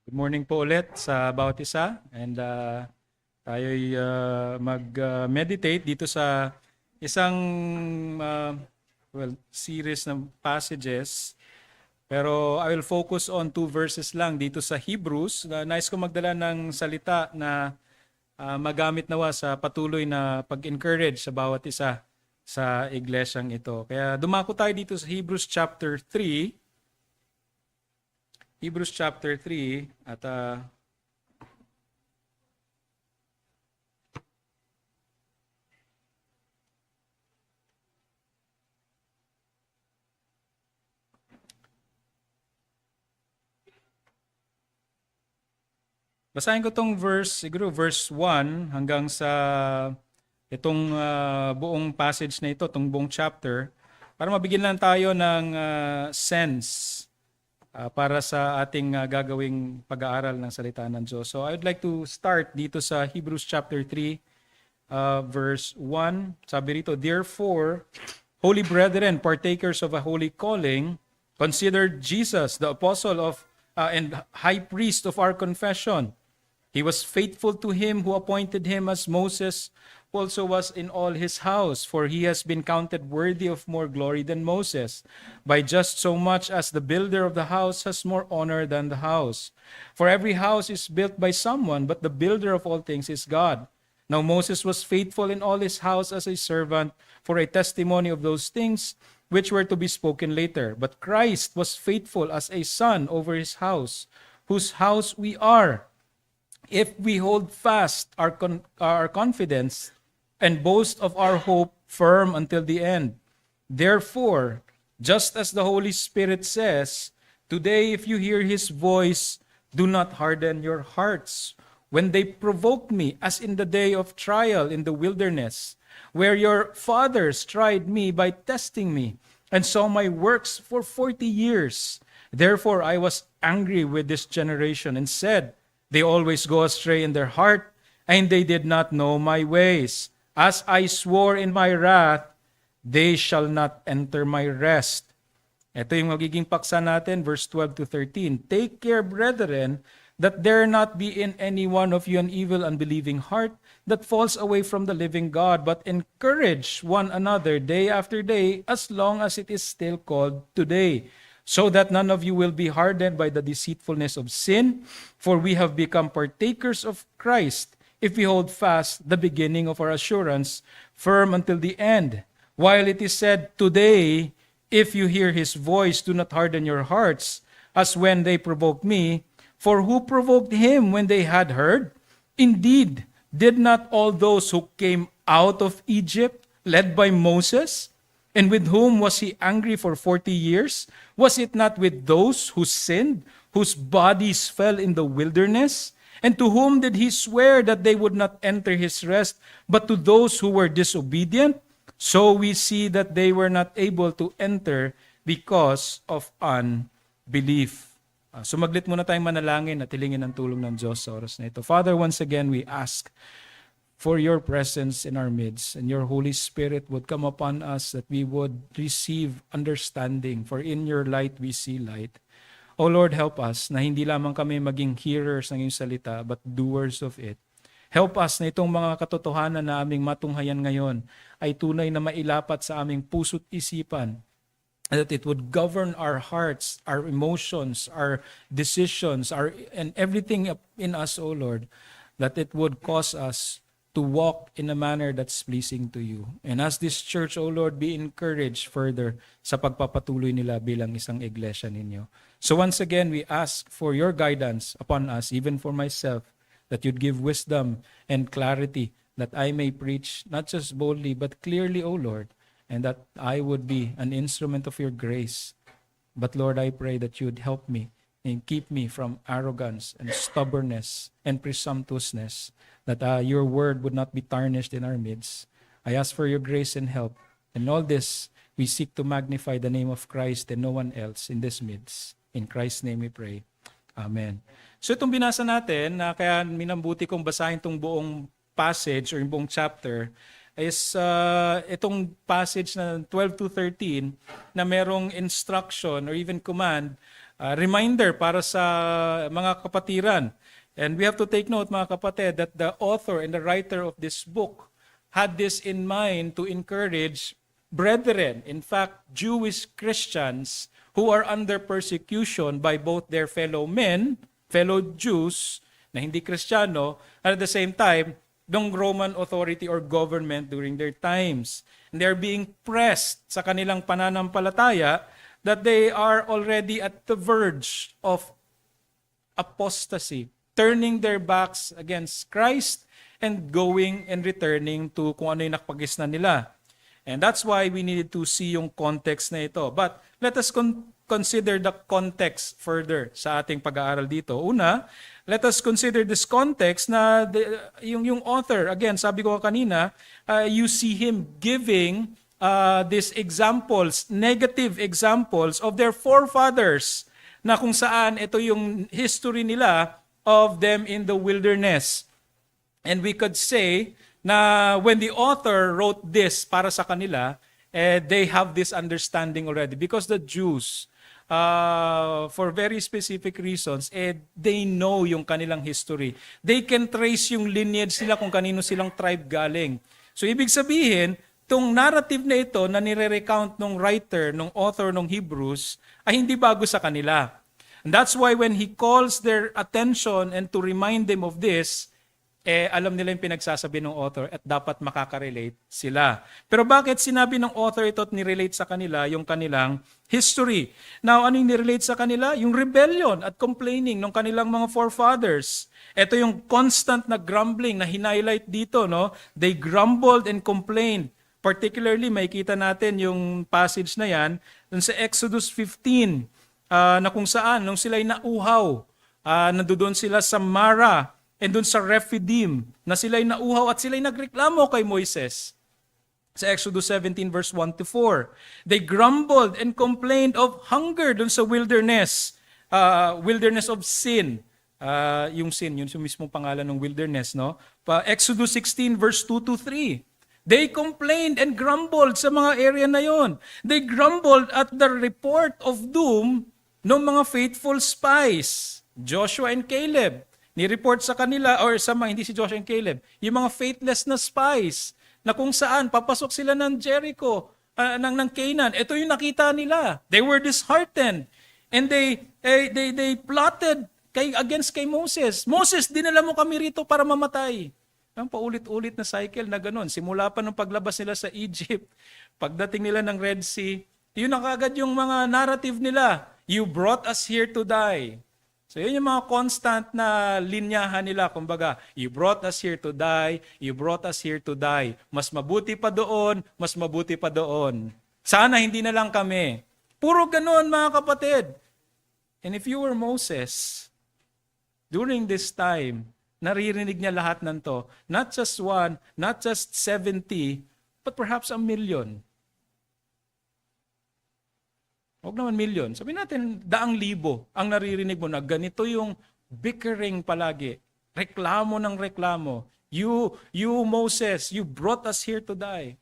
Good morning po ulit sa bawat isa and tayo'y mag-meditate dito sa isang series ng passages, pero I will focus on 2 verses lang dito sa Hebrews. Nais ko magdala ng salita na magamit nawa sa patuloy na pag-encourage sa bawat isa sa iglesyang ito. Kaya dumako tayo dito sa Hebrews chapter 3. Hebrews chapter 3 at basahin ko tong siguro verse 1 hanggang sa itong buong passage na ito, itong buong chapter, para mabigyan lang tayo ng sense para sa ating gagawing pag-aaral ng salita ng Diyos. So I'd like to start dito sa Hebrews chapter 3, verse 1. Sabi rito, "Therefore, holy brethren, partakers of a holy calling, consider Jesus, the apostle of and high priest of our confession. He was faithful to him who appointed him, as Moses also was in all his house, for he has been counted worthy of more glory than Moses, by just so much as the builder of the house has more honor than the house. For every house is built by someone, but the builder of all things is God. Now Moses was faithful in all his house as a servant for a testimony of those things which were to be spoken later. But Christ was faithful as a son over his house, whose house we are, if we hold fast our confidence and boast of our hope firm until the end. Therefore, just as the Holy Spirit says, today if you hear his voice, do not harden your hearts, when they provoked me, as in the day of trial in the wilderness, where your fathers tried me by testing me, and saw my works for 40 years. Therefore I was angry with this generation, and said, they always go astray in their heart, and they did not know my ways. As I swore in my wrath, they shall not enter my rest." Ito yung magiging paksa natin, verse 12 to 13. "Take care, brethren, that there not be in any one of you an evil, unbelieving heart that falls away from the living God, but encourage one another day after day, as long as it is still called today, so that none of you will be hardened by the deceitfulness of sin. For we have become partakers of Christ, if we hold fast the beginning of our assurance firm until the end. While it is said, today, if you hear his voice, do not harden your hearts, as when they provoked me. For who provoked him when they had heard? Indeed, did not all those who came out of Egypt, led by Moses? And with whom was he angry for 40 years? Was it not with those who sinned, whose bodies fell in the wilderness? And to whom did he swear that they would not enter his rest, but to those who were disobedient? So we see that they were not able to enter because of unbelief." Sumaglit muna tayong manalangin at hilingin ang tulong ng Diyos sa oras na ito. Father, once again we ask for your presence in our midst, and your Holy Spirit would come upon us, that we would receive understanding, for in your light we see light. O Lord, help us na hindi lamang kami maging hearers ng iyong salita, but doers of it. Help us na itong mga katotohanan na aming matunghayan ngayon ay tunay na mailapat sa aming puso't isipan, that it would govern our hearts, our emotions, our decisions, and everything in us, O Lord, that it would cause us to walk in a manner that's pleasing to you. And as this church, O Lord, be encouraged further sa pagpapatuloy nila bilang isang iglesia ninyo. So once again, we ask for your guidance upon us, even for myself, that you'd give wisdom and clarity, that I may preach not just boldly, but clearly, O Lord, and that I would be an instrument of your grace. But Lord, I pray that you'd help me and keep me from arrogance and stubbornness and presumptuousness, that your word would not be tarnished in our midst. I ask for your grace and help. In all this, we seek to magnify the name of Christ and no one else in this midst. In Christ's name we pray. Amen. So itong binasa natin, kaya minambuti kong basahin itong buong passage or yung buong chapter, is itong passage na 12 to 13 na merong instruction or even command reminder para sa mga kapatiran. And we have to take note, mga kapatid, that the author and the writer of this book had this in mind to encourage brethren, in fact, Jewish Christians who are under persecution by both their fellow men, fellow Jews na hindi Kristiyano, and at the same time, ng Roman authority or government during their times. And they're being pressed sa kanilang pananampalataya that they are already at the verge of apostasy, turning their backs against Christ and going and returning to kung ano yung nakapagisnan nila. And that's why we needed to see yung context na ito. But let us consider the context further sa ating pag-aaral dito. Una, let us consider this context na yung author, again, sabi ko kanina, you see him giving these examples, negative examples of their forefathers na kung saan ito yung history nila of them in the wilderness. And we could say na when the author wrote this para sa kanila, they have this understanding already because the Jews, for very specific reasons, they know yung kanilang history. They can trace yung lineage nila kung kanino silang tribe galing. So ibig sabihin, tong narrative na ito na nire-recount ng writer, ng author ng Hebrews, ay hindi bago sa kanila. And that's why when he calls their attention and to remind them of this, alam nila yung pinagsasabi ng author at dapat makaka-relate sila. Pero bakit sinabi ng author ito at nirelate sa kanila yung kanilang history? Now, ano yung nirelate sa kanila? Yung rebellion at complaining ng kanilang mga forefathers. Ito yung constant na grumbling na hinighlight dito, no? They grumbled and complained. Particularly, makikita natin yung passage na yan dun sa Exodus 15, na kung saan, nung sila'y nauhaw, nandoon sila sa Mara, and dun sa Rephidim, na sila'y nauhaw at sila'y nagreklamo kay Moises. Sa Exodus 17 verse 1 to 4. They grumbled and complained of hunger dun sa wilderness. Wilderness of sin. Yung sin, yun yung mismong pangalan ng wilderness, no? Exodus 16 verse 2 to 3. They complained and grumbled sa mga area na yon. They grumbled at the report of doom ng mga faithful spies, Joshua and Caleb. Ni-report sa kanila, or sa mga, hindi si Joshua and Caleb, yung mga faithless na spies, na kung saan, papasok sila ng Jericho, ng Canaan. Ito yung nakita nila. They were disheartened. And they plotted against kay Moses. Moses, dinala mo kami rito para mamatay. Ang paulit-ulit na cycle na ganun. Simula pa nung paglabas nila sa Egypt, pagdating nila ng Red Sea, yun na kagad yung mga narrative nila. You brought us here to die. So yun yung mga constant na linyahan nila. Kumbaga, you brought us here to die, you brought us here to die. Mas mabuti pa doon, mas mabuti pa doon. Sana hindi na lang kami. Puro ganun, mga kapatid. And if you were Moses, during this time, naririnig niya lahat ng to. Not just one, not just 70, but perhaps 1 million. Huwag naman million. Sabihin natin, 100,000 ang naririnig mo na ganito yung bickering palagi. Reklamo ng reklamo. You Moses, you brought us here to die.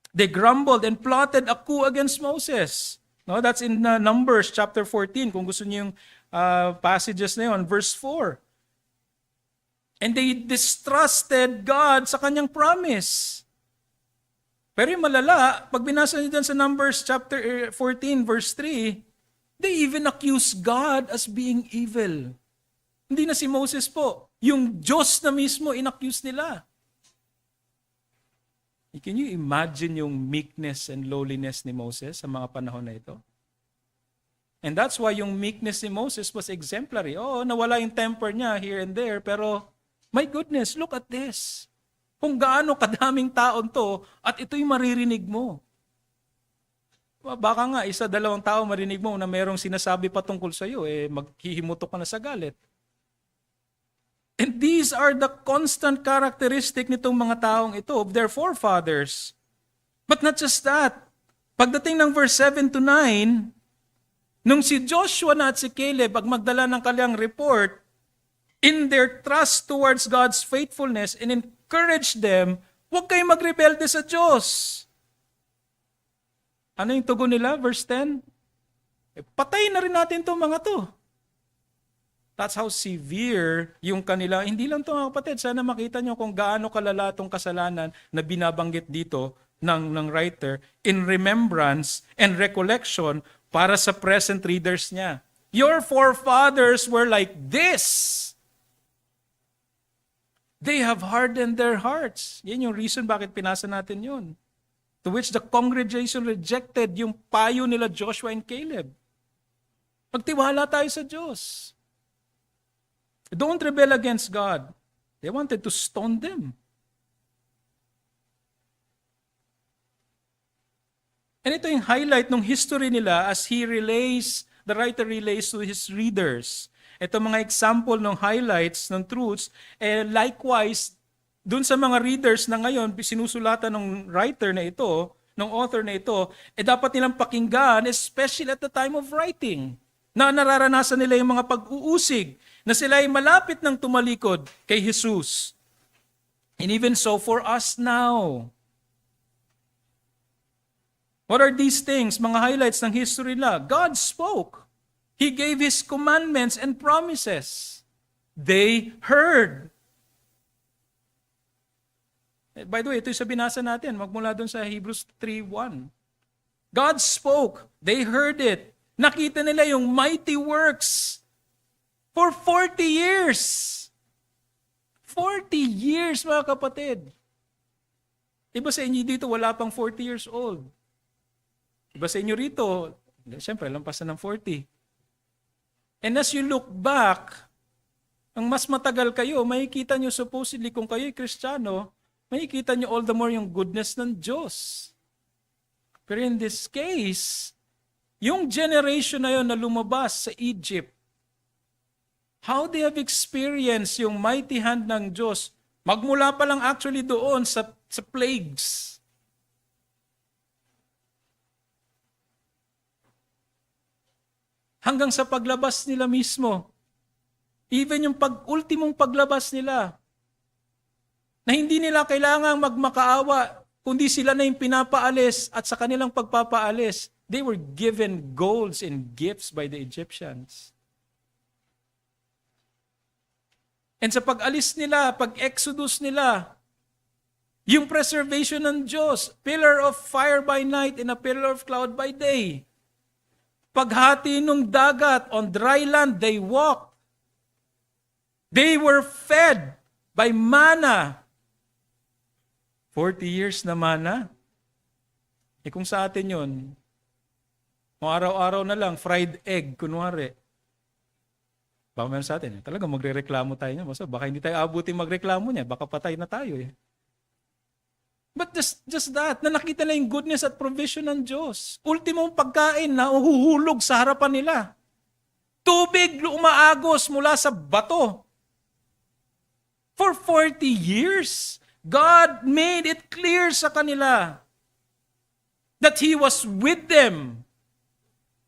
They grumbled and plotted a coup against Moses. No, that's in Numbers chapter 14. Kung gusto niyo yung passages na yun, verse 4. And they distrusted God sa kanyang promise. Pero yung malala, pag binasa niyo dyan sa Numbers chapter 14 verse 3, they even accuse God as being evil. Hindi na si Moses po. Yung Diyos na mismo inaccuse nila. Can you imagine yung meekness and lowliness ni Moses sa mga panahon na ito? And that's why yung meekness ni Moses was exemplary. Oo, nawala yung temper niya here and there, pero my goodness, look at this. Kung gaano kadaming taon to, at ito yung maririnig mo. Baka nga, 1-2 tao marinig mo na mayroong sinasabi patungkol sa iyo, maghihimutok ka na sa galit. And these are the constant characteristic nitong mga taong ito, of their forefathers. But not just that. Pagdating ng verse 7 to 9, nung si Joshua na at si Caleb ang magdala ng kanilang report, in their trust towards God's faithfulness and encourage them, huwag kayong magrebelde sa Diyos. Ano yung tugon nila? Verse 10? Patay na rin natin itong mga to. That's how severe yung kanila. Hindi lang ito mga kapatid. Sana makita nyo kung gaano kalala itong kasalanan na binabanggit dito ng writer in remembrance and recollection para sa present readers niya. Your forefathers were like this. They have hardened their hearts. Yan yung reason bakit pinasa natin yun. To which the congregation rejected yung payo nila Joshua and Caleb. Magtiwala tayo sa Diyos. Don't rebel against God. They wanted to stone them. And ito yung highlight ng history nila as the writer relays to his readers. Ito mga example ng highlights ng truths. And likewise, dun sa mga readers na ngayon, sinusulatan ng writer na ito, ng author na ito, dapat nilang pakinggan, especially at the time of writing, na nararanasan nila yung mga pag-uusig, na sila ay malapit ng tumalikod kay Jesus. And even so for us now. What are these things? Mga highlights ng history nila. God spoke. He gave His commandments and promises. They heard. By the way, ito yung sa binasa natin, magmula dun sa Hebrews 3:1. God spoke. They heard it. Nakita nila yung mighty works for 40 years. 40 years, mga kapatid. Iba sa inyo dito, wala pang 40 years old. Iba sa inyo rito, siyempre, lampas na ng 40. And as you look back, ang mas matagal kayo, makikita nyo supposedly kung kayo'y Kristiyano, makikita nyo all the more yung goodness ng Diyos. Pero in this case, yung generation na yun na lumabas sa Egypt, how they have experienced yung mighty hand ng Diyos, magmula pa lang actually doon sa plagues. Hanggang sa paglabas nila mismo. Even yung ultimong paglabas nila, na hindi nila kailangang magmakaawa, kundi sila na yung pinapaalis at sa kanilang pagpapaalis, they were given golds and gifts by the Egyptians. And sa pag-alis nila, pag-exodus nila, yung preservation ng Diyos, pillar of fire by night and a pillar of cloud by day. Paghati ng dagat, on dry land they walked. They were fed by manna. 40 years na manna. Kung sa atin yun, araw-araw na lang, fried egg, kunwari. Baka meron sa atin, talaga magre-reklamo tayo niya. Baka hindi tayo abutin magreklamo niya, baka patay na tayo eh. But just that, na nakita na yung goodness at provision ng Diyos. Ultimong pagkain na uhuhulog sa harapan nila. Tubig umaagos mula sa bato. For 40 years, God made it clear sa kanila that He was with them.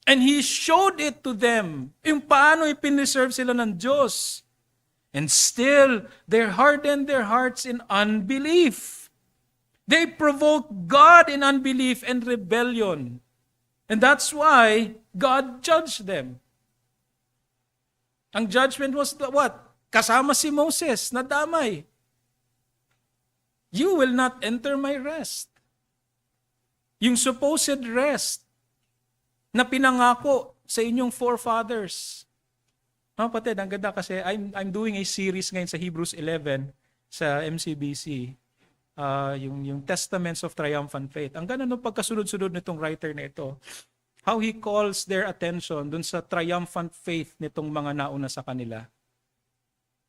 And He showed it to them. Yung paano ipiniserve sila ng Diyos. And still, they hardened their hearts in unbelief. They provoked God in unbelief and rebellion. And that's why God judged them. Ang judgment was what? Kasama si Moses, nadamay. You will not enter my rest. Yung supposed rest na pinangako sa inyong forefathers. Mga kapatid, ang ganda kasi I'm doing a series ngayon sa Hebrews 11 sa MCBC. Yung Testaments of Triumphant Faith. Ang ganda nung pagkasunod-sunod nitong writer na ito. How he calls their attention dun sa triumphant faith nitong mga nauna sa kanila.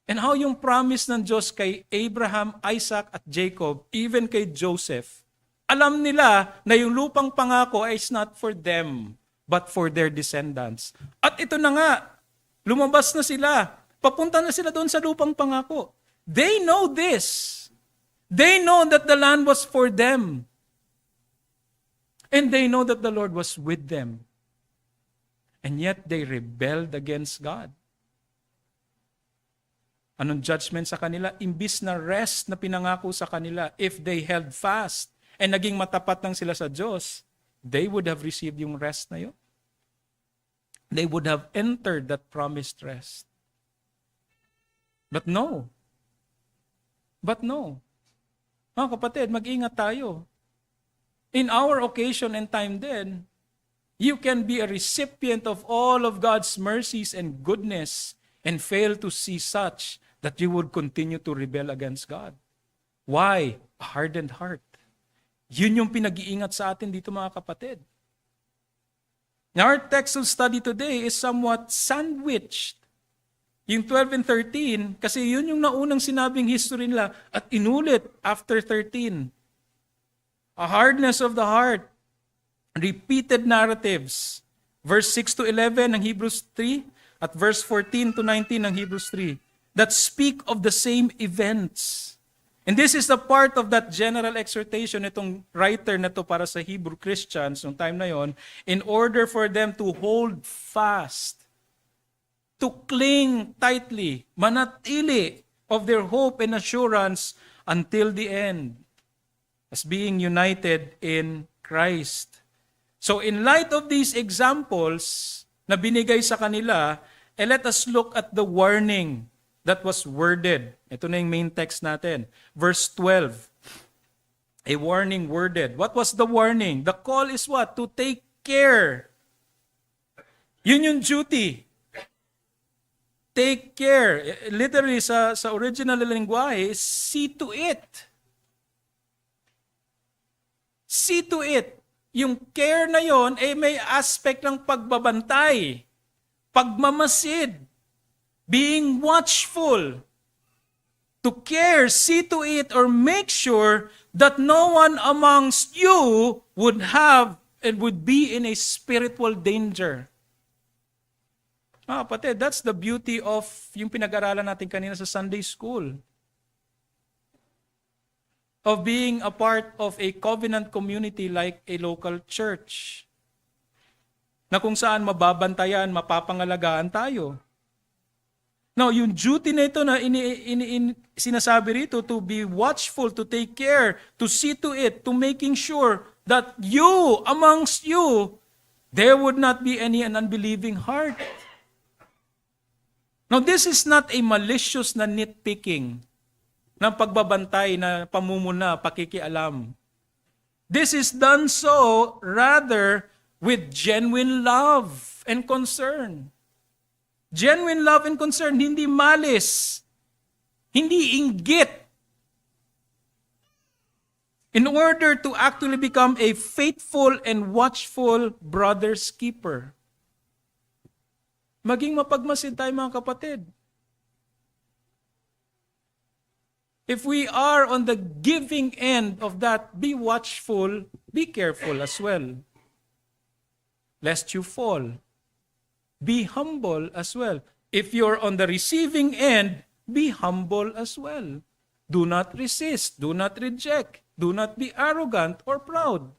And how yung promise ng Diyos kay Abraham, Isaac, at Jacob, even kay Joseph, alam nila na yung lupang pangako is not for them, but for their descendants. At ito na nga, lumabas na sila. Papunta na sila doon sa lupang pangako. They know this. They know that the land was for them. And they know that the Lord was with them. And yet they rebelled against God. Anong judgment sa kanila? Imbis na rest na pinangako sa kanila, if they held fast and naging matapat lang sila sa Diyos, they would have received yung rest na yun. they would have entered that promised rest. But no. Mga kapatid, mag-ingat tayo. In our occasion and time then, you can be a recipient of all of God's mercies and goodness and fail to see such that you would continue to rebel against God. Why? A hardened heart. Yun yung pinag-iingat sa atin dito, mga kapatid. Now, our textual study today is somewhat sandwiched. Yung 12 and 13, kasi yun yung naunang sinabing history nila at inulit after 13. A hardness of the heart, repeated narratives. Verse 6 to 11 ng Hebrews 3 at verse 14 to 19 ng Hebrews 3 that speak of the same events. And this is the part of that general exhortation itong writer na to para sa Hebrew Christians noong time na yon, in order for them to hold fast, to cling tightly, manatili of their hope and assurance until the end, as being united in Christ. So in light of these examples na binigay sa kanila, let us look at the warning that was worded. Ito na yung main text natin. Verse 12. A warning worded. What was the warning? The call is what? To take care. Yun yung duty. Take care. Literally sa original lingwahe, see to it. See to it. Yung care na yon may aspect ng pagbabantay, pagmamasid, being watchful, to care, see to it, or make sure that no one amongst you would have and would be in a spiritual danger. Kapatid, that's the beauty of yung pinag-aralan natin kanina sa Sunday school. Of being a part of a covenant community like a local church. Na kung saan mababantayan, mapapangalagaan tayo. Now, yung duty na ito na sinasabi rito, to be watchful, to take care, to see to it, to making sure that you, amongst you, there would not be any unbelieving heart. Now, this is not a malicious na nitpicking, ng pagbabantay, na pamumuna, pakikialam. This is done so rather with genuine love and concern. Genuine love and concern, hindi malis, hindi inggit. In order to actually become a faithful and watchful brother's keeper. Maging mapagmasid tayo, mga kapatid. If we are on the giving end of that, be watchful, be careful as well, lest you fall. Be humble as well. If you're on the receiving end, be humble as well. Do not resist, do not reject, do not be arrogant or proud.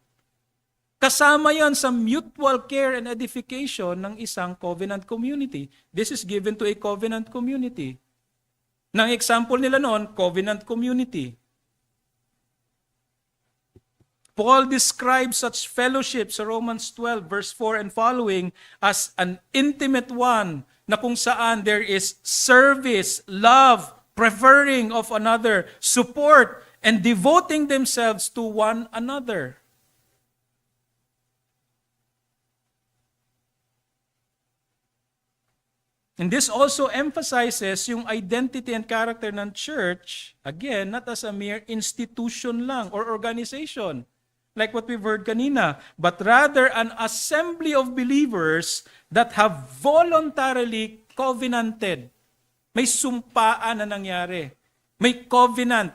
Kasama yan sa mutual care and edification ng isang covenant community. This is given to a covenant community. Nang example nila noon, covenant community. Paul describes such fellowship sa Romans 12 verse 4 and following as an intimate one na kung saan there is service, love, preferring of another, support, and devoting themselves to one another. And this also emphasizes yung identity and character ng church, again, not as a mere institution lang or organization, like what we've heard kanina, but rather an assembly of believers that have voluntarily covenanted. May sumpaan na nangyari. May covenant.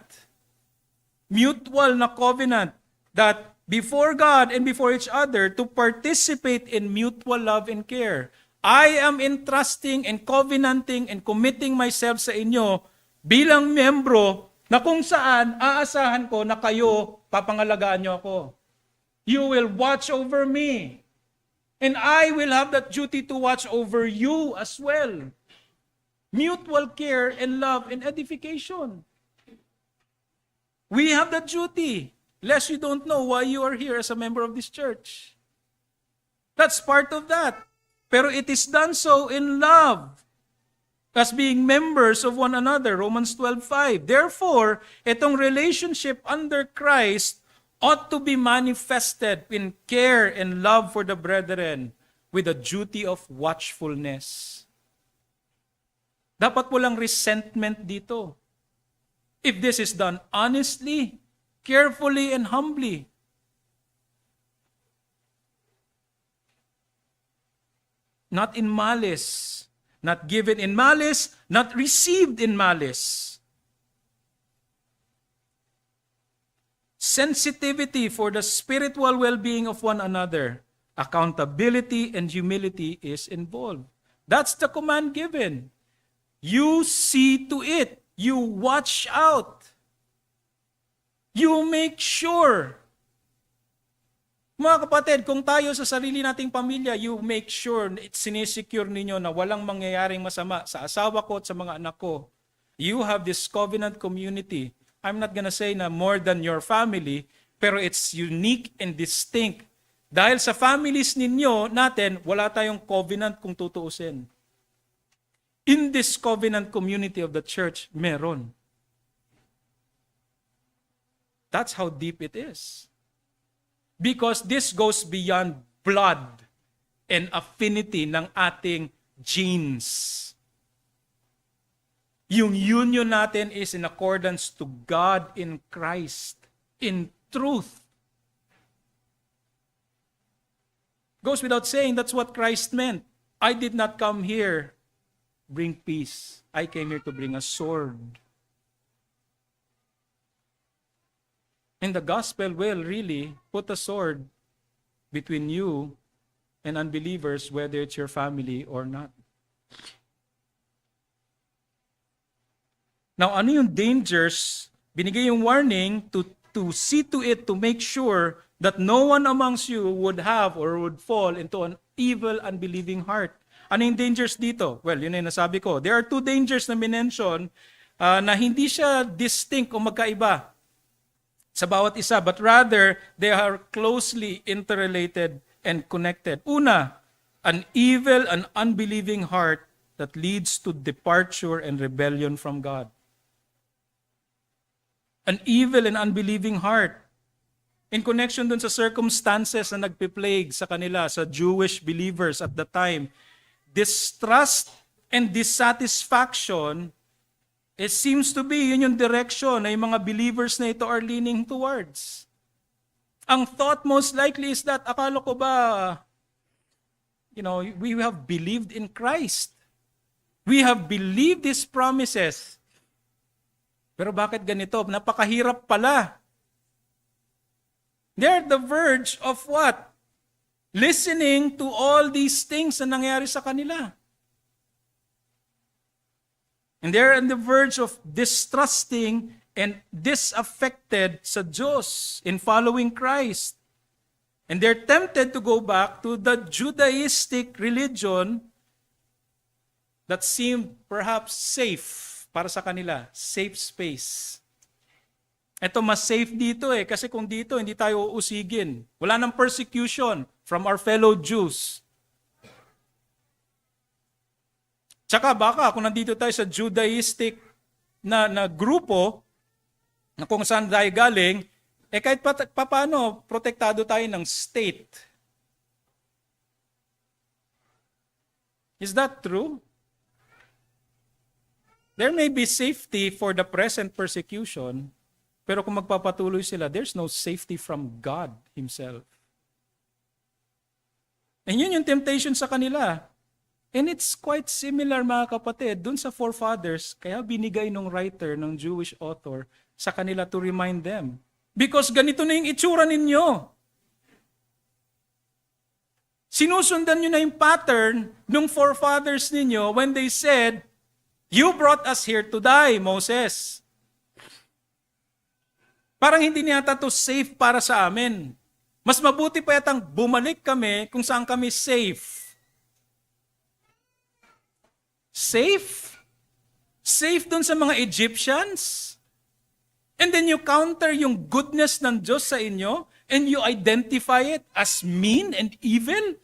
Mutual na covenant that before God and before each other to participate in mutual love and care. I am entrusting and covenanting and committing myself sa inyo bilang miyembro na kung saan aasahan ko na kayo papangalagaan niyo ako. You will watch over me. And I will have that duty to watch over you as well. Mutual care and love and edification. We have that duty, lest you don't know why you are here as a member of this church. That's part of that. Pero it is done so in love, as being members of one another, Romans 12:5. Therefore, itong relationship under Christ ought to be manifested in care and love for the brethren with a duty of watchfulness. Dapat walang resentment dito. If this is done honestly, carefully, and humbly. Not in malice. Not given in malice, not received in malice. Sensitivity for the spiritual well-being of one another. Accountability and humility is involved. That's the command given. You see to it. You watch out. You make sure. Mga kapatid, kung tayo sa sarili nating pamilya, you make sure, sinisecure ninyo na walang mangyayaring masama sa asawa ko at sa mga anak ko. You have this covenant community. I'm not gonna say na more than your family, pero it's unique and distinct. Dahil sa families ninyo, natin, wala tayong covenant kung tutuusin. In this covenant community of the church, meron. That's how deep it is. Because this goes beyond blood and affinity ng ating genes. Yung union natin is in accordance to God in Christ, in truth. Goes without saying, that's what Christ meant. I did not come here bring peace. I came here to bring a sword. And the gospel will really put a sword between you and unbelievers, whether it's your family or not. Now, ano yung dangers? Binigay yung warning to see to it, to make sure that no one amongst you would have or would fall into an evil, unbelieving heart. Ano yung dangers dito? Well, yun yung nasabi ko. There are two dangers na minention na hindi siya distinct o magkaiba sa bawat isa, but rather they are closely interrelated and connected. Una, an evil and unbelieving heart that leads to departure and rebellion from God. An evil and unbelieving heart. In connection dun sa circumstances na nagpiplague sa kanila, sa Jewish believers at the time, distrust and dissatisfaction, it seems to be yun yung direction na yung mga believers na ito are leaning towards. Ang thought most likely is that, akala ko ba, we have believed in Christ. We have believed His promises. Pero bakit ganito? Napakahirap pala. They're at the verge of what? Listening to all these things na nangyari sa kanila. And they're on the verge of distrusting and disaffected sa Diyos in following Christ. And they're tempted to go back to the Judaistic religion that seemed perhaps safe para sa kanila, safe space. Ito mas safe dito kasi kung dito hindi tayo uusigin. Wala nang persecution from our fellow Jews. Tsaka baka kung nandito tayo sa Judaistic na grupo, na kung saan tayo galing, kahit paano, protektado tayo ng state. Is that true? There may be safety for the present persecution, pero kung magpapatuloy sila, there's no safety from God Himself. And yun yung temptation sa kanila. And it's quite similar, mga kapatid, dun sa forefathers, kaya binigay nung writer, ng Jewish author, sa kanila to remind them. Because ganito na yung itsura ninyo. Sinusundan nyo na yung pattern ng forefathers ninyo when they said, "You brought us here to die, Moses." Parang hindi niyata to safe para sa amin. Mas mabuti pa yatang bumalik kami kung saan kami safe. Safe? Safe dun sa mga Egyptians? And then you counter yung goodness ng Diyos sa inyo and you identify it as mean and evil?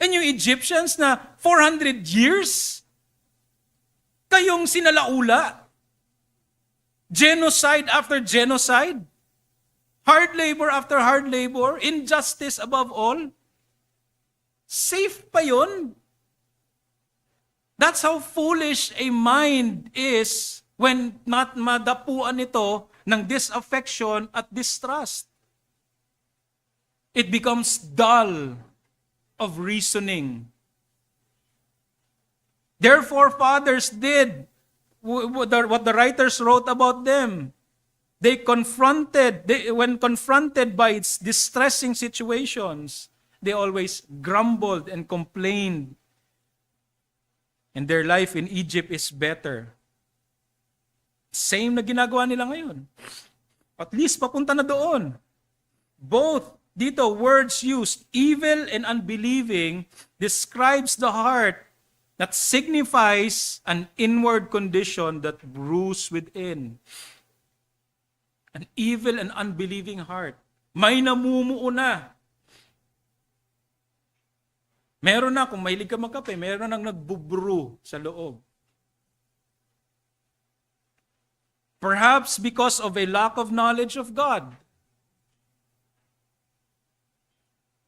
And yung Egyptians na 400 years, kayong sinalaula. Genocide after genocide. Hard labor after hard labor. Injustice above all. Safe pa yun? That's how foolish a mind is when not madapuan ito ng disaffection at distrust. It becomes dull of reasoning. Their forefathers did what the writers wrote about them. When confronted by distressing situations, they always grumbled and complained. And their life in Egypt is better. Same na ginagawa nila ngayon. At least papunta na doon. Both dito, words used, evil and unbelieving, describes the heart that signifies an inward condition that brews within. An evil and unbelieving heart. May namumuo na. Meron na, kung mahilig ka magkape, meron nang nagbubrew sa loob. Perhaps because of a lack of knowledge of God.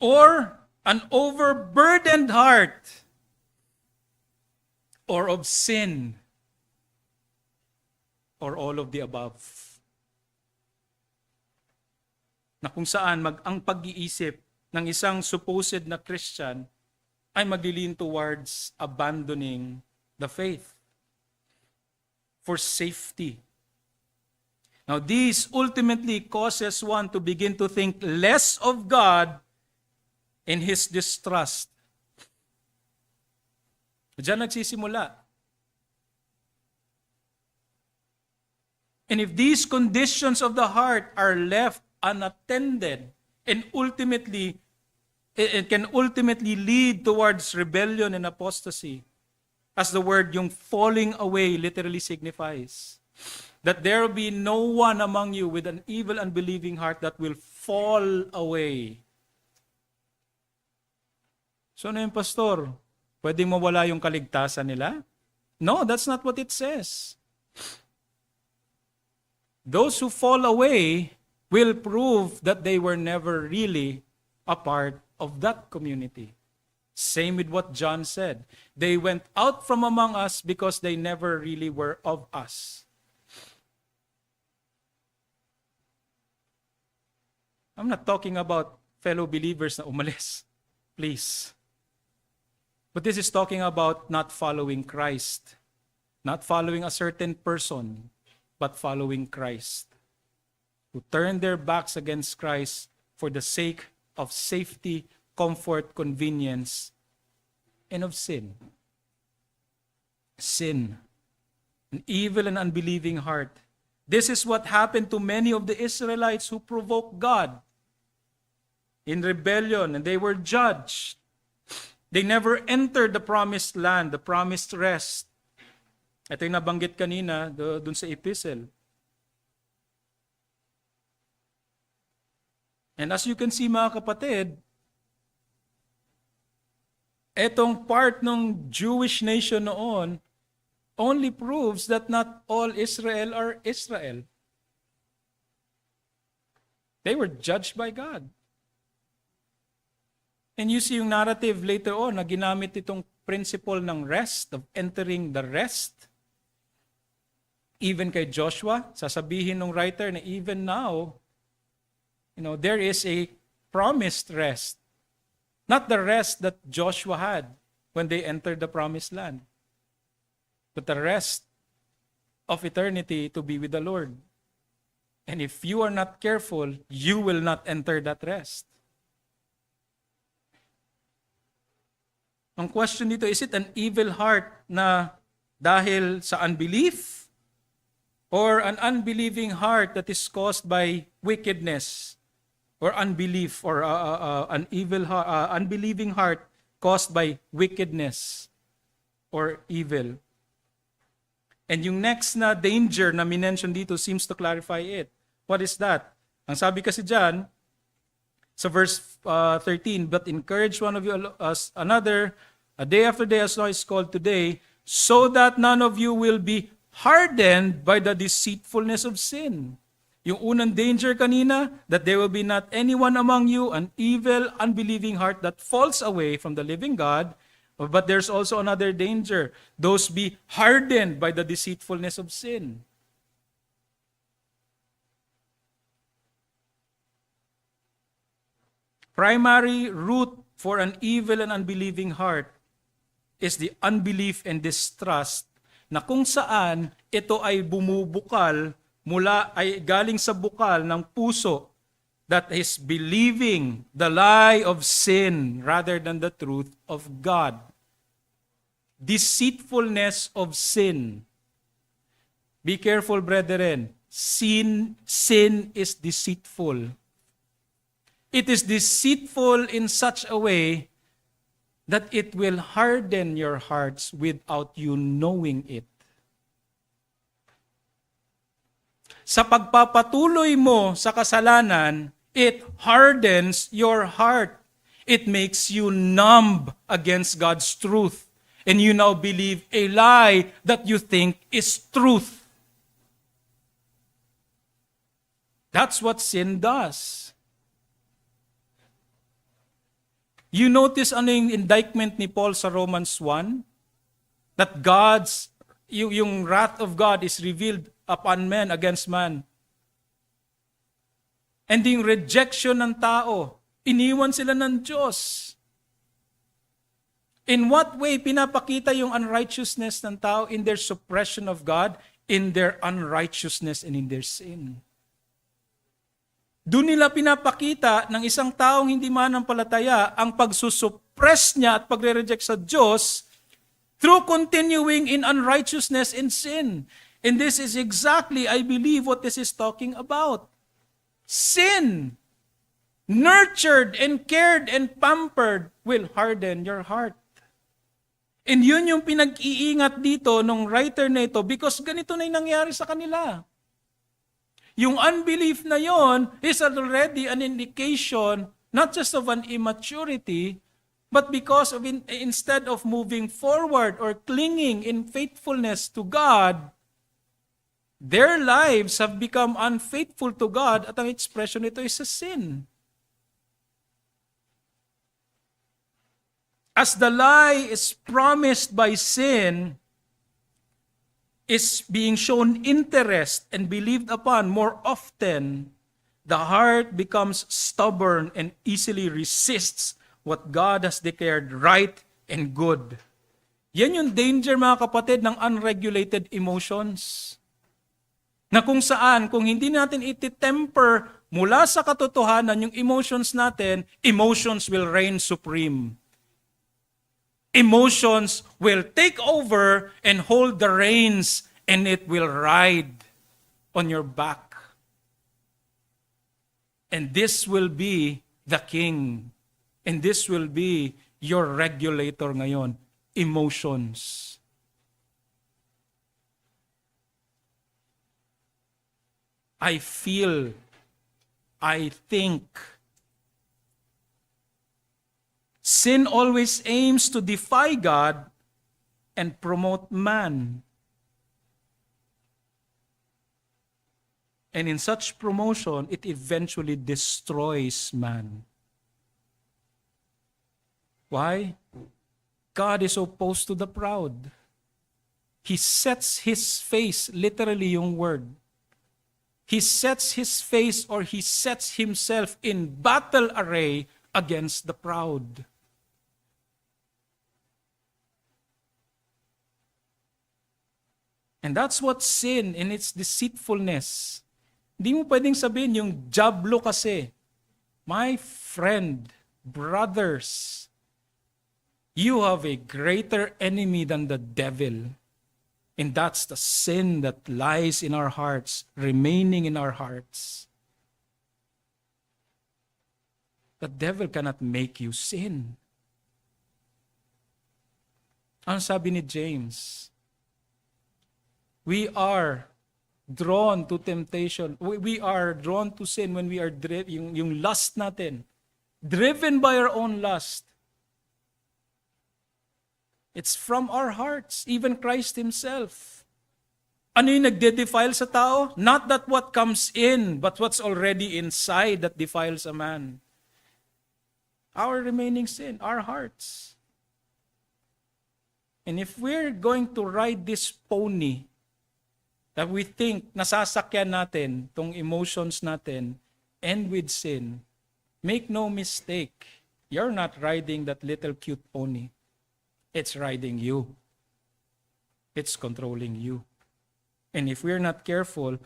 Or an overburdened heart. Or of sin. Or all of the above. Na kung saan ang pag-iisip ng isang supposed na Christian ay maglilin towards abandoning the faith for safety. Now, this ultimately causes one to begin to think less of God in his distrust. Diyan nagsisimula. And if these conditions of the heart are left unattended, and ultimately, it can ultimately lead towards rebellion and apostasy, as the word yung falling away literally signifies. That there will be no one among you with an evil, unbelieving heart that will fall away. So ano yung pastor? Pwedeng mawala yung kaligtasan nila? No, that's not what it says. Those who fall away will prove that they were never really a part of that community. Same with what John said. They went out from among us because they never really were of us. I'm not talking about fellow believers na umalis. Please. But this is talking about not following Christ. Not following a certain person, but following Christ. Who turn their backs against Christ for the sake of safety, comfort, convenience, and of sin. Sin. An evil and unbelieving heart. This is what happened to many of the Israelites who provoked God in rebellion, and they were judged. They never entered the promised land, the promised rest. Ito yung nabanggit kanina dun sa epistle. And as you can see mga kapatid, etong part ng Jewish nation noon only proves that not all Israel are Israel. They were judged by God. And you see yung narrative later on na ginamit itong principle ng rest, of entering the rest. Even kay Joshua, sasabihin ng writer na even now, there is a promised rest. Not the rest that Joshua had when they entered the promised land, but the rest of eternity to be with the Lord. And if you are not careful, you will not enter that rest. Ang question dito, is it an evil heart na dahil sa unbelief? Or an unbelieving heart that is caused by wickedness? Or unbelief? Or an evil, unbelieving heart caused by wickedness or evil? And yung next na danger na minention dito seems to clarify it. What is that? Ang sabi kasi dyan, Sa verse 13, but encourage one of you as another, a day after day as long as it's called today, so that none of you will be hardened by the deceitfulness of sin. Yung unang danger kanina, that there will be not anyone among you, an evil, unbelieving heart that falls away from the living God. But there's also another danger. Those be hardened by the deceitfulness of sin. Primary root for an evil and unbelieving heart is the unbelief and distrust na kung saan ito ay bumubukal ay galing sa bukal ng puso that is believing the lie of sin rather than the truth of God. Deceitfulness of sin. Be careful, brethren. Sin is deceitful. It is deceitful in such a way that it will harden your hearts without you knowing it. Sa pagpapatuloy mo sa kasalanan, it hardens your heart. It makes you numb against God's truth. And you now believe a lie that you think is truth. That's what sin does. You notice ano yung indictment ni Paul sa Romans 1? That yung wrath of God is revealed upon man, against man. And yung rejection ng tao, iniwan sila ng Diyos. In what way pinapakita yung unrighteousness ng tao? In their suppression of God, in their unrighteousness and in their sin. Doon nila pinapakita ng isang taong hindi manampalataya ang pagsusuppress niya at pagre-reject sa Diyos through continuing in unrighteousness and sin. And this is exactly, I believe, what this is talking about. Sin, nurtured and cared and pampered, will harden your heart. And yun yung pinag-iingat dito nung writer na ito because ganito na yung nangyari sa kanila. Yung unbelief na yon is already an indication not just of an immaturity, but because of instead of moving forward or clinging in faithfulness to God, their lives have become unfaithful to God at ang expression nito is a sin. As the lie is promised by sin, is being shown interest and believed upon more often, the heart becomes stubborn and easily resists what God has declared right and good. Yan yung danger, mga kapatid, ng unregulated emotions. Na kung saan, kung hindi natin iti-temper mula sa katotohanan yung emotions natin, emotions will reign supreme. Emotions will take over and hold the reins, and it will ride on your back. And this will be the king. And this will be your regulator ngayon, emotions. I feel, I think. Sin always aims to defy God and promote man. And in such promotion, it eventually destroys man. Why? God is opposed to the proud. He sets his face, literally yung word. He sets his face or he sets himself in battle array against the proud. And that's what sin in its deceitfulness. Hindi mo pwedeng sabihin yung diablo kasi. My friend, brothers, you have a greater enemy than the devil. And that's the sin that lies in our hearts, remaining in our hearts. The devil cannot make you sin. Ano sabi ni James? We are drawn to temptation. We are drawn to sin when we are yung lust natin. driven by our own lust. It's from our hearts, even Christ Himself. Ano yung nagde-defile sa tao? Not that what comes in, but what's already inside that defiles a man. Our remaining sin, our hearts. And if we're going to ride this pony that we think nasasakyan natin, tong emotions natin, and with sin, make no mistake, you're not riding that little cute pony. It's riding you. It's controlling you. And if we're not careful,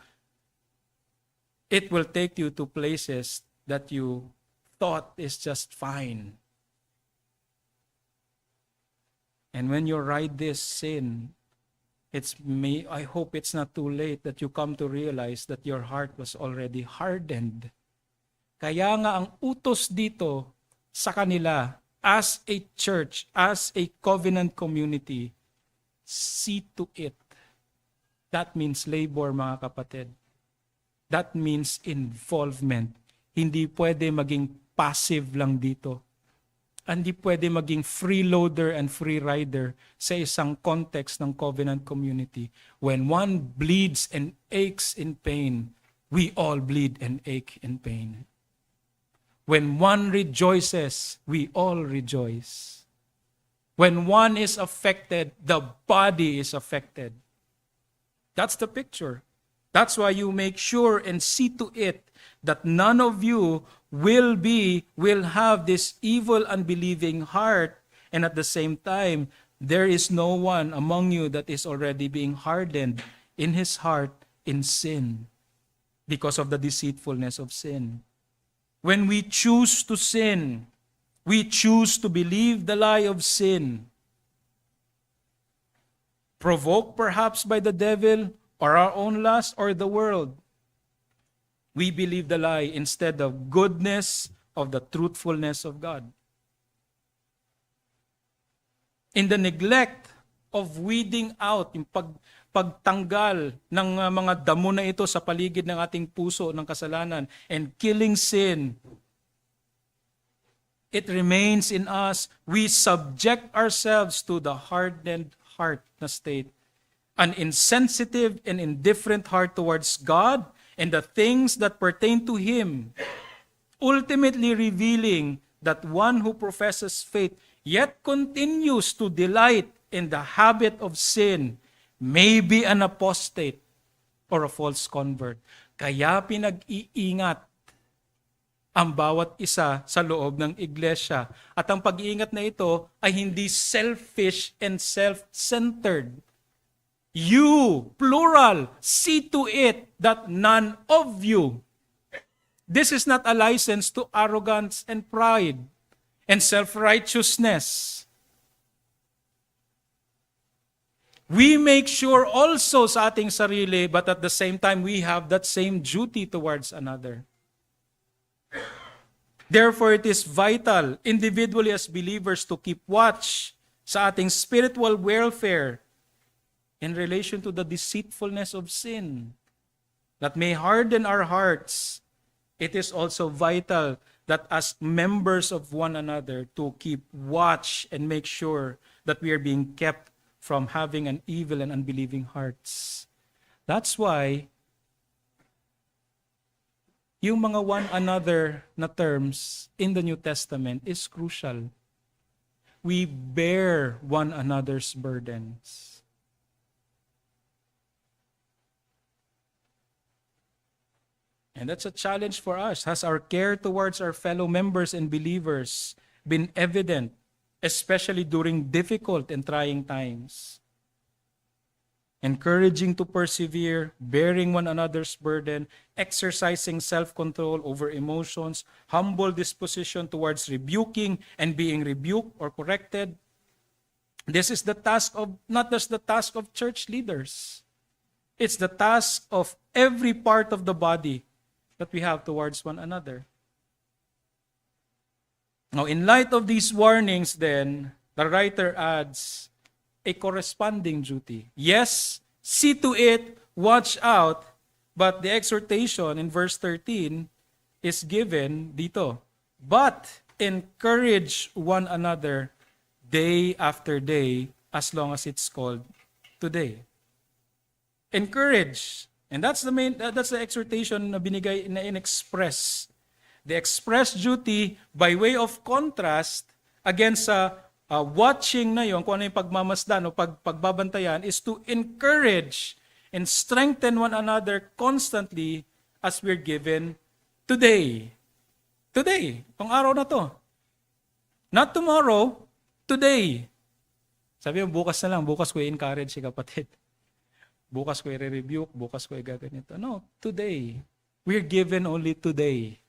it will take you to places that you thought is just fine. And when you ride this sin, I hope it's not too late that you come to realize that your heart was already hardened. Kaya nga ang utos dito sa kanila, as a church, as a covenant community, see to it. That means labor, mga kapatid. That means involvement. Hindi pwede maging passive lang dito. Hindi pwede maging freeloader and free rider sa isang context ng covenant community. When one bleeds and aches in pain, we all bleed and ache in pain. When one rejoices, we all rejoice. When one is affected, the body is affected. That's the picture. That's why you make sure and see to it that none of you will have this evil, unbelieving heart, and at the same time, there is no one among you that is already being hardened in his heart in sin because of the deceitfulness of sin. When we choose to sin, we choose to believe the lie of sin, provoked perhaps by the devil or our own lust or the world. We believe the lie instead of goodness of the truthfulness of God. In the neglect of weeding out, yung pagtanggal ng mga damo na ito sa paligid ng ating puso ng kasalanan and killing sin, it remains in us. We subject ourselves to the hardened heart na state, an insensitive and indifferent heart towards God and the things that pertain to Him, ultimately revealing that one who professes faith yet continues to delight in the habit of sin may be an apostate or a false convert. Kaya pinag-iingat ang bawat isa sa loob ng iglesia. At ang pag-iingat na ito ay hindi selfish and self-centered. You, plural, see to it that none of you. This is not a license to arrogance and pride and self-righteousness. We make sure also sa ating sarili, but at the same time, we have that same duty towards another. Therefore, it is vital, individually as believers, to keep watch sa ating spiritual welfare in relation to the deceitfulness of sin that may harden our hearts. It is also vital that as members of one another to keep watch and make sure that we are being kept from having an evil and unbelieving hearts. That's why yung mga one another na terms in the New Testament is crucial. We bear one another's burdens. And that's a challenge for us. Has our care towards our fellow members and believers been evident, especially during difficult and trying times? Encouraging to persevere, bearing one another's burden, exercising self-control over emotions, humble disposition towards rebuking and being rebuked or corrected. This is the task of, not just the task of church leaders. It's the task of every part of the body that we have towards one another. Now, in light of these warnings then, the writer adds a corresponding duty. Yes, see to it, watch out, but the exhortation in verse 13 is given dito. But encourage one another day after day, as long as it's called today. Encourage. And that's the exhortation na binigay, na in-express. The express duty by way of contrast against sa watching na yon, kung ano yung pagmamasdan o pagbabantayan, is to encourage and strengthen one another constantly as we're given today. Today, tong araw na to. Not tomorrow, today. Sabi mo, bukas na lang, bukas ko i-encourage si kapatid. Bukas ko i-rebuke, bukas ko i-gaganito. No, today. We're given only today.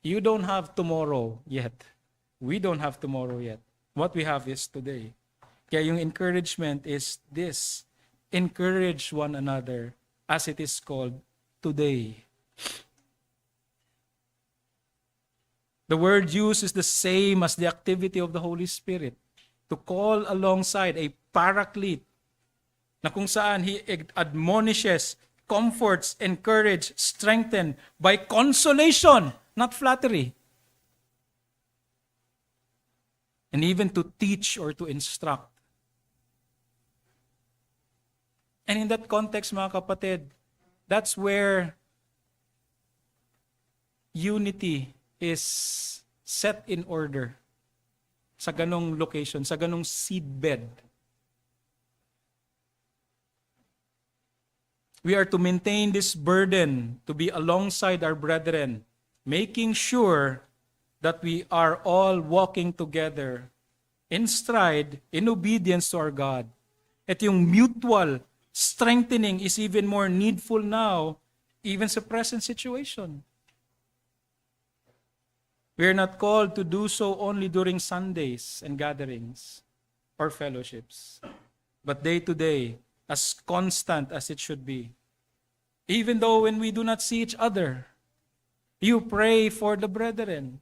You don't have tomorrow yet. We don't have tomorrow yet. What we have is today. Kaya yung encouragement is this. Encourage one another as it is called today. The word used is the same as the activity of the Holy Spirit to call alongside a paraclete na kung saan He admonishes, comforts, encourages, strengthens by consolation, not flattery. And even to teach or to instruct. And in that context, mga kapatid, that's where unity is set in order sa ganong location, sa ganong seedbed. We are to maintain this burden, to be alongside our brethren, making sure that we are all walking together in stride, in obedience to our God. At yung mutual strengthening is even more needful now, even sa present situation. We are not called to do so only during Sundays and gatherings or fellowships, but day to day, as constant as it should be. Even though when we do not see each other, you pray for the brethren.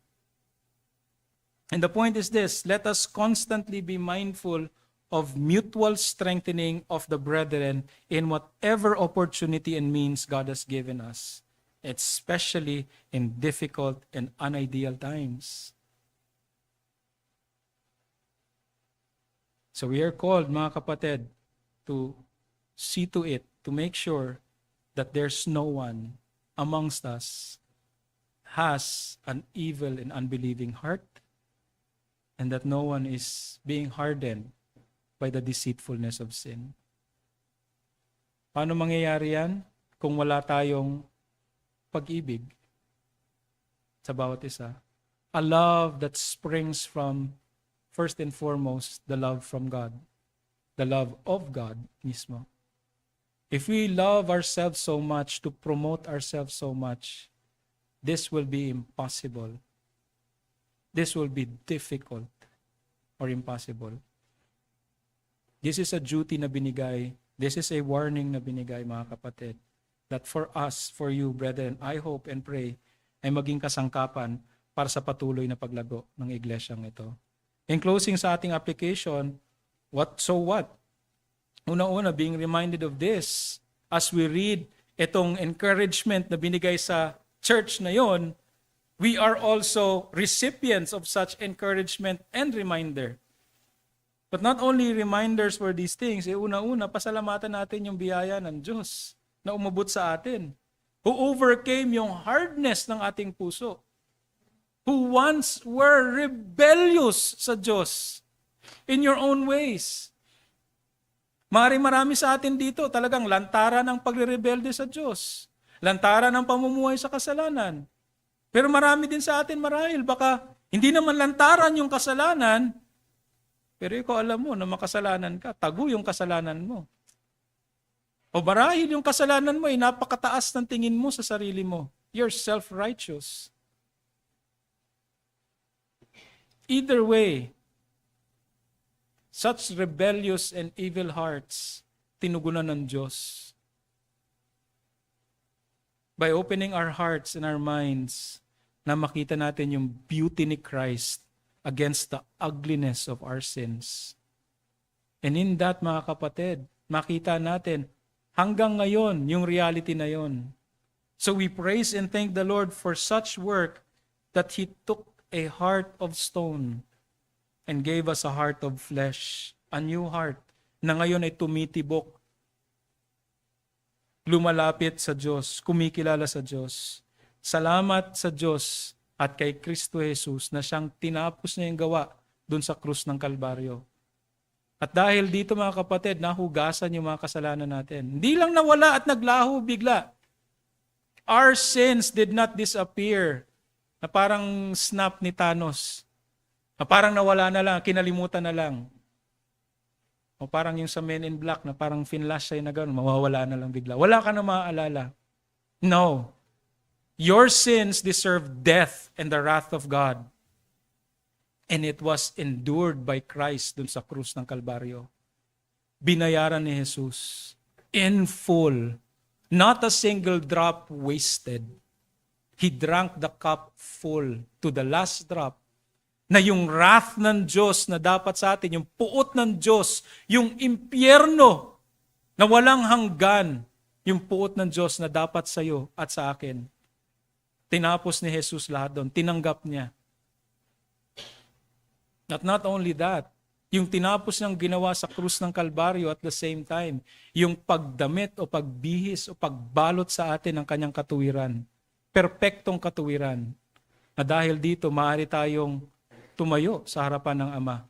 And the point is this, let us constantly be mindful of mutual strengthening of the brethren in whatever opportunity and means God has given us, especially in difficult and unideal times. So we are called, mga kapatid, to see to it, to make sure that there's no one amongst us has an evil and unbelieving heart, and that no one is being hardened by the deceitfulness of sin. Paano mangyayari yan kung wala tayong pag-ibig sa bawat isa? A love that springs from, first and foremost, the love from God. The love of God mismo. If we love ourselves so much, to promote ourselves so much, this will be impossible. This will be difficult or impossible. This is a duty na binigay. This is a warning na binigay, mga kapatid, that for us, for you, brethren, I hope and pray, ay maging kasangkapan para sa patuloy na paglago ng iglesyang ito. In closing sa ating application, what? Una-una, being reminded of this, as we read itong encouragement na binigay sa church na yon, we are also recipients of such encouragement and reminder. But not only reminders for these things, una-una, pasalamatan natin yung biyaya ng Diyos na umabot sa atin, who overcame yung hardness ng ating puso, who once were rebellious sa Diyos in your own ways. Marami sa atin dito talagang lantaran ng pagre-rebelde sa Diyos. Lantaran ng pamumuhay sa kasalanan. Pero marami din sa atin marahil, baka hindi naman lantaran yung kasalanan, pero ikaw alam mo na makasalanan ka, tago yung kasalanan mo. O marahil yung kasalanan mo ay napakataas ng tingin mo sa sarili mo. You're self-righteous. Either way, such rebellious and evil hearts, tinugunan ng Diyos. By opening our hearts and our minds, na makita natin yung beauty ni Christ against the ugliness of our sins. And in that, mga kapatid, makita natin hanggang ngayon yung reality na yon. So we praise and thank the Lord for such work that He took a heart of stone and gave us a heart of flesh, a new heart na ngayon ay tumitibok, lumalapit sa Diyos, kumikilala sa Diyos. Salamat sa Diyos at kay Kristo Jesus na siyang tinapos niya yung gawa dun sa krus ng Kalbaryo. At dahil dito mga kapatid, nahugasan yung mga kasalanan natin. Hindi lang nawala at naglaho bigla. Our sins did not disappear. Na parang snap ni Thanos. Na parang nawala na lang, kinalimutan na lang. O parang yung sa Men in Black na parang finlash sa'yo na gano'n, mawawala na lang bigla. Wala ka na maaalala. No. Your sins deserve death and the wrath of God. And it was endured by Christ dun sa krus ng Kalbaryo. Binayaran ni Jesus in full. Not a single drop wasted. He drank the cup full to the last drop. Na yung wrath ng Diyos na dapat sa atin, yung puot ng Diyos, yung impyerno na walang hanggan, yung puot ng Diyos na dapat sa iyo at sa akin. Tinapos ni Jesus lahat doon. Tinanggap niya. Not only that, yung tinapos niyang ginawa sa krus ng Kalbaryo at the same time, yung pagdamit o pagbihis o pagbalot sa atin ng kanyang katuwiran. Perpektong katuwiran. Na dahil dito, maaari tayong tumayo sa harapan ng Ama.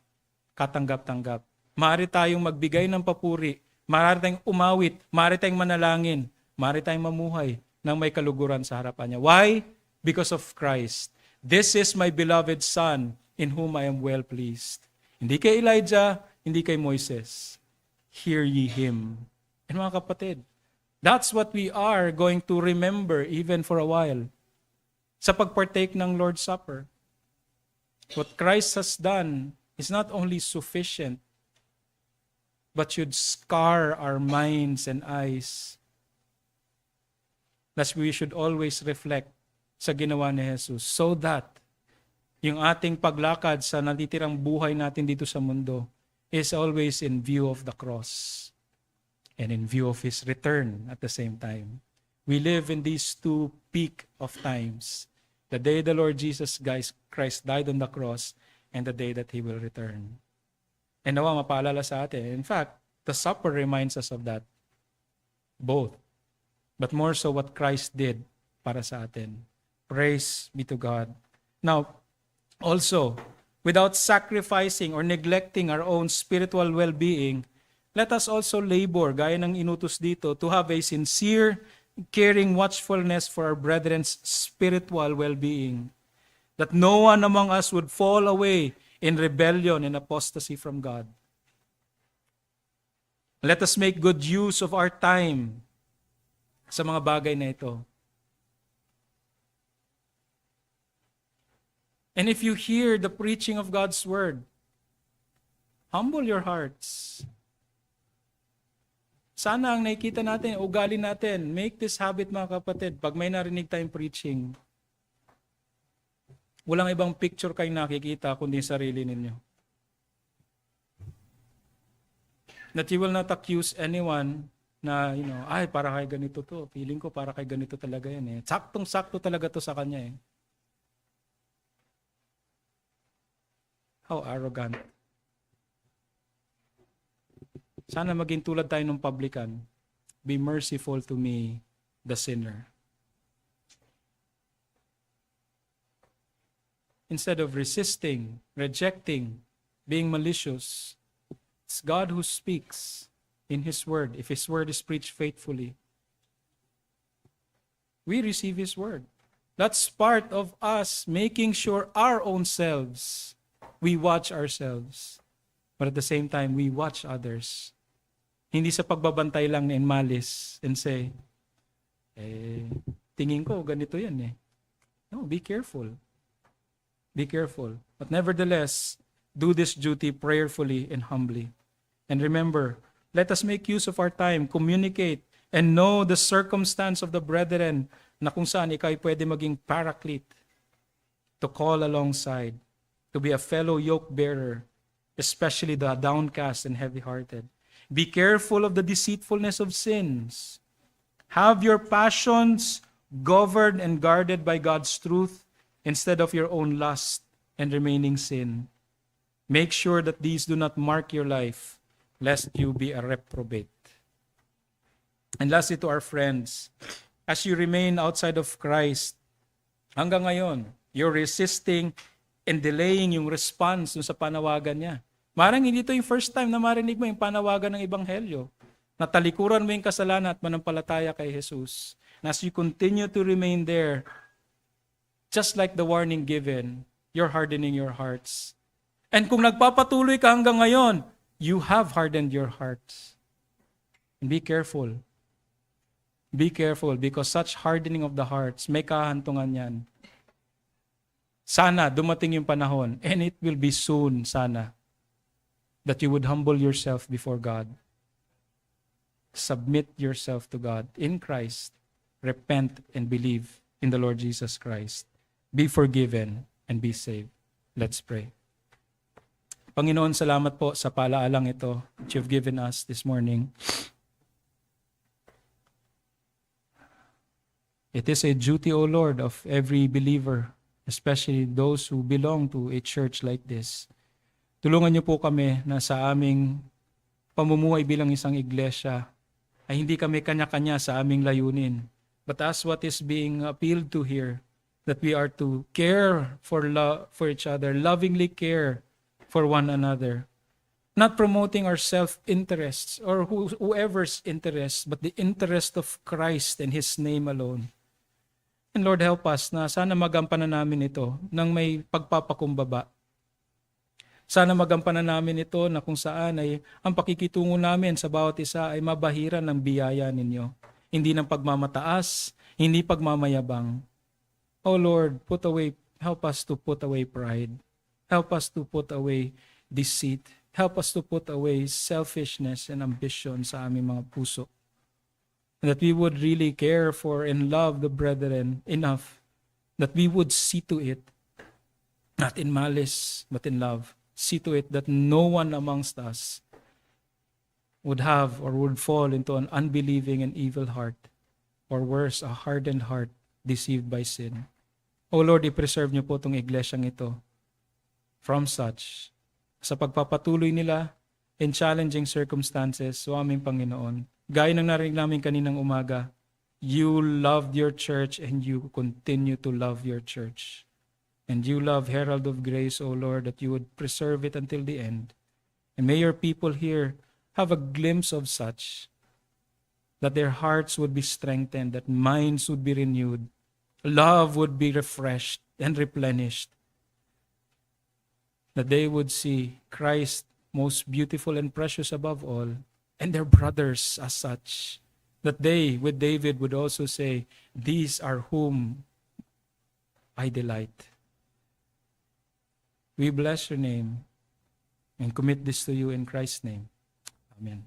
Katanggap-tanggap. Maaari tayong magbigay ng papuri. Maaari tayong umawit. Maaari tayong manalangin. Maaari tayong mamuhay ng may kaluguran sa harapan niya. Why? Because of Christ. This is my beloved Son, in whom I am well pleased. Hindi kay Elijah, hindi kay Moises. Hear ye him. And mga kapatid, that's what we are going to remember even for a while. Sa pagpartake ng Lord's Supper. What Christ has done is not only sufficient, but should scar our minds and eyes. Thus we should always reflect sa ginawa ni Jesus so that yung ating paglakad sa natitirang buhay natin dito sa mundo is always in view of the cross and in view of His return at the same time. We live in these two peak of times. The day the Lord Jesus Christ died on the cross and the day that He will return. And nawa mapaalala sa atin. In fact, the supper reminds us of that. Both. But more so what Christ did para sa atin. Praise be to God. Now, also, without sacrificing or neglecting our own spiritual well-being, let us also labor, gaya ng inutos dito, to have a sincere, caring watchfulness for our brethren's spiritual well-being, that no one among us would fall away in rebellion and apostasy from God. Let us make good use of our time sa mga bagay na ito. And if you hear the preaching of God's Word, humble your hearts. Sana ang nakikita natin, ugali natin, make this habit mga kapatid, pag may narinig tayong preaching, walang ibang picture kayong nakikita kundi sarili ninyo. That you will not accuse anyone na, ay, para kay ganito to. Feeling ko para kay ganito talaga yan eh. Saktong-sakto talaga to sa kanya eh. How arrogant. Sana maging tulad tayo ng publican. Be merciful to me, the sinner. Instead of resisting, rejecting, being malicious, it's God who speaks in His Word. If His Word is preached faithfully, we receive His Word. That's part of us making sure our own selves, we watch ourselves. But at the same time, we watch others. Hindi sa pagbabantay lang in malice and say, tingin ko ganito yan eh. No, be careful. Be careful. But nevertheless, do this duty prayerfully and humbly. And remember, let us make use of our time, communicate, and know the circumstance of the brethren na kung saan ikaw ay pwede maging paraclete to call alongside, to be a fellow yoke bearer, especially the downcast and heavy-hearted. Be careful of the deceitfulness of sins. Have your passions governed and guarded by God's truth instead of your own lust and remaining sin. Make sure that these do not mark your life, lest you be a reprobate. And lastly, to our friends, as you remain outside of Christ, hanggang ngayon, you're resisting and delaying yung response dun sa panawagan niya. Marang hindi ito yung first time na marinig mo yung panawagan ng Ebanghelyo. Natalikuran mo yung kasalanan at manampalataya kay Jesus. And as you continue to remain there, just like the warning given, you're hardening your hearts. And kung nagpapatuloy ka hanggang ngayon, you have hardened your hearts. And be careful. Be careful because such hardening of the hearts, may kahantungan yan. Sana dumating yung panahon, and it will be soon, sana, that you would humble yourself before God. Submit yourself to God in Christ. Repent and believe in the Lord Jesus Christ. Be forgiven and be saved. Let's pray. Panginoon, salamat po sa palaalang ito that you've given us this morning. It is a duty, O Lord, of every believer, especially those who belong to a church like this. Tulungan niyo po kami na sa aming pamumuhay bilang isang iglesia ay hindi kami kanya-kanya sa aming layunin. But as what is being appealed to here, that we are to care for each other, lovingly care for one another. Not promoting our self-interests or whoever's interests, but the interest of Christ and His name alone. And Lord, help us na sana magampanan namin ito ng may pagpapakumbaba. Sana magampanan namin ito na kung saan ay ang pakikitungo namin sa bawat isa ay mabahiran ng biyaya ninyo. Hindi ng pagmamataas, hindi pagmamayabang. Oh Lord, help us to put away pride. Help us to put away deceit. Help us to put away selfishness and ambition sa aming mga puso. That we would really care for and love the brethren enough that we would see to it, not in malice, but in love. See to it that no one amongst us would have or would fall into an unbelieving and evil heart, or worse, a hardened heart deceived by sin. O Lord, i-preserve niyo po itong iglesyang ito from such, sa pagpapatuloy nila in challenging circumstances, so aming Panginoon. Gaya ng narinig namin kaninang umaga, you loved your church and you continue to love your church. And you love Herald of Grace, O Lord, that you would preserve it until the end. And may your people here have a glimpse of such, that their hearts would be strengthened, that minds would be renewed, love would be refreshed and replenished, that they would see Christ most beautiful and precious above all, and their brothers as such, that they, with David, would also say, these are whom I delight. We bless your name and commit this to you in Christ's name. Amen.